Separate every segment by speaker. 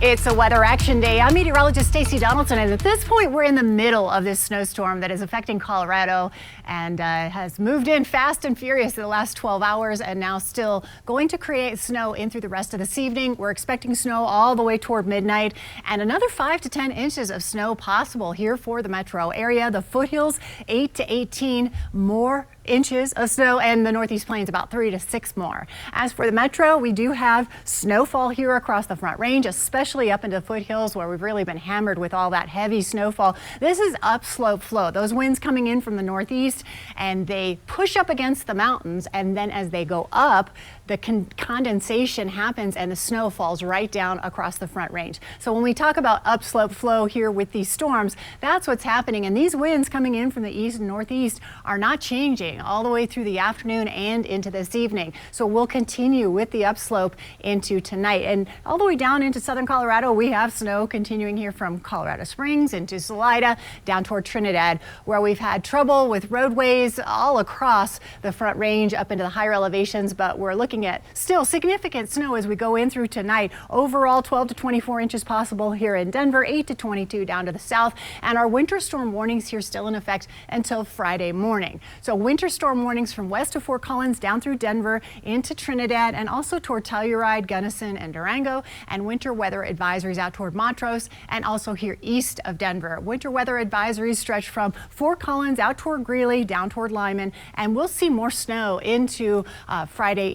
Speaker 1: It's a weather action day. I'm meteorologist Stacey Donaldson, and at this point we're in the middle of this snowstorm that is affecting Colorado and has moved in fast and furious in the last 12 hours and now still going to create snow in through the rest of this evening. We're expecting snow all the way toward midnight and another 5 to 10 inches of snow possible here for the metro area. The foothills 8 to 18 more inches of snow, and the Northeast Plains about 3 to 6 more. As for the metro, we do have snowfall here across the Front Range, especially up into the foothills where we've really been hammered with all that heavy snowfall. This is upslope flow. Those winds coming in from the northeast and they push up against the mountains, and then as they go up, the condensation happens and the snow falls right down across the Front Range. So when we talk about upslope flow here with these storms, that's what's happening. And these winds coming in from the east and northeast are not changing all the way through the afternoon and into this evening. So we'll continue with the upslope into tonight. And all the way down into southern Colorado, we have snow continuing here from Colorado Springs into Salida down toward Trinidad, where we've had trouble with roadways all across the Front Range up into the higher elevations, but we're looking at still significant snow as we go in through tonight. Overall 12 to 24 inches possible here in Denver, 8 to 22 down to the south, and our winter storm warnings here still in effect until Friday morning. So winter storm warnings from west of Fort Collins down through Denver into Trinidad and also toward Telluride, Gunnison, and Durango, and winter weather advisories out toward Montrose and also here east of Denver. Winter weather advisories stretch from Fort Collins out toward Greeley down toward Lyman, and we'll see more snow into Friday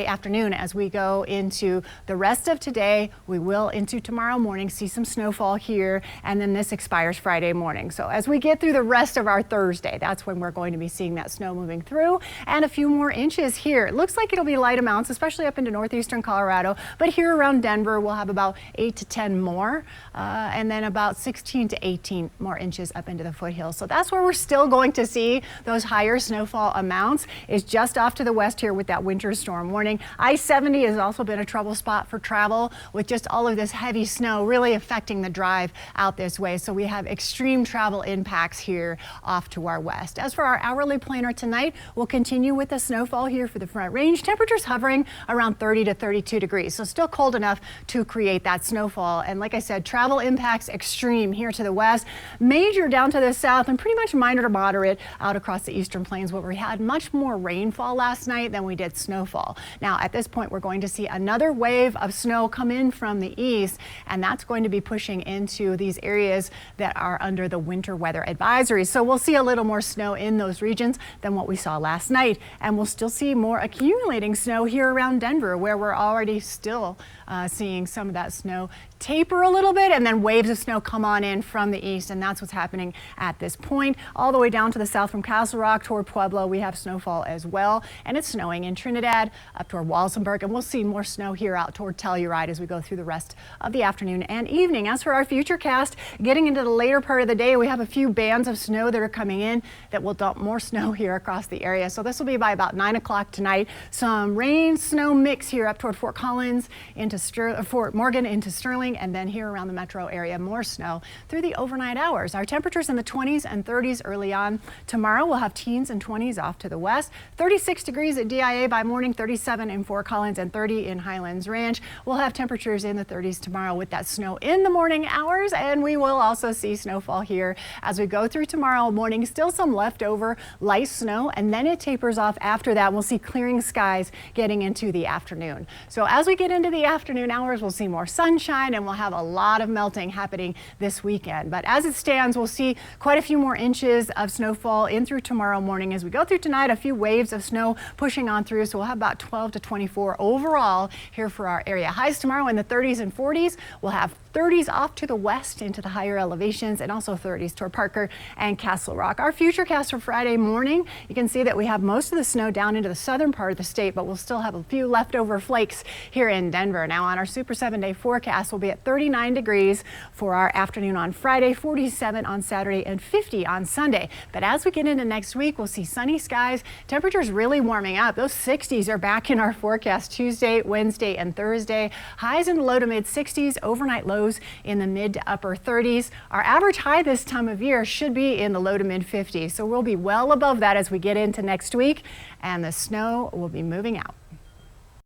Speaker 1: afternoon as we go into the rest of today. We will into tomorrow morning see some snowfall here, and then this expires Friday morning. So as we get through the rest of our Thursday, that's when we're going to be seeing that snow moving through, and a few more inches here. It looks like it'll be light amounts, especially up into northeastern Colorado, but here around Denver we'll have about 8 to 10 more, and then about 16 to 18 more inches up into the foothills. So that's where we're still going to see those higher snowfall amounts, is just off to the west here with that winter storm warning. I-70 has also been a trouble spot for travel with just all of this heavy snow really affecting the drive out this way. So we have extreme travel impacts here off to our west. As for our hourly planner tonight, we'll continue with the snowfall here for the Front Range. Temperatures hovering around 30 to 32 degrees. So still cold enough to create that snowfall. And like I said, travel impacts extreme here to the west, major down to the south, and pretty much minor to moderate out across the eastern plains where we had much more rainfall last night than we did snowfall. Now at this point, we're going to see another wave of snow come in from the east, and that's going to be pushing into these areas that are under the winter weather advisory. So we'll see a little more snow in those regions than what we saw last night, and we'll still see more accumulating snow here around Denver, where we're already still seeing some of that snow taper a little bit, and then waves of snow come on in from the east, and that's what's happening at this point. All the way down to the south from Castle Rock toward Pueblo, we have snowfall as well, and it's snowing in Trinidad up toward Walsenburg, and we'll see more snow here out toward Telluride as we go through the rest of the afternoon and evening. As for our futurecast, getting into the later part of the day, we have a few bands of snow that are coming in that will dump more snow here across the area. So this will be by about 9 o'clock tonight. Some rain snow mix here up toward Fort Collins into Fort Morgan into Sterling, and then here around the metro area, more snow through the overnight hours. Our temperatures in the 20s and 30s early on. Tomorrow we'll have teens and 20s off to the west. 36 degrees at DIA by morning, 37 in Fort Collins, and 30 in Highlands Ranch. We'll have temperatures in the 30s tomorrow with that snow in the morning hours, and we will also see snowfall here as we go through tomorrow morning. Still some leftover light snow, and then it tapers off after that. We'll see clearing skies getting into the afternoon. So as we get into the afternoon hours, we'll see more sunshine, and we'll have a lot of melting happening this weekend. But as it stands, we'll see quite a few more inches of snowfall in through tomorrow morning. As we go through tonight, a few waves of snow pushing on through, so we'll have about 12 to 24 overall here for our area. Highs tomorrow in the 30s and 40s. We'll have 30s off to the west into the higher elevations, and also 30s toward Parker and Castle Rock. Our futurecast for Friday morning, you can see that we have most of the snow down into the southern part of the state, but we'll still have a few leftover flakes here in Denver. Now on our Super 7-day forecast, we'll be at 39 degrees for our afternoon on Friday, 47 on Saturday, and 50 on Sunday. But as we get into next week, we'll see sunny skies, temperatures really warming up. Those 60s are back in our forecast Tuesday, Wednesday, and Thursday. Highs in the low to mid 60s, overnight lows in the mid to upper 30s. Our average high this time of year should be in the low to mid 50s. So we'll be well above that as we get into next week, and the snow will be moving out.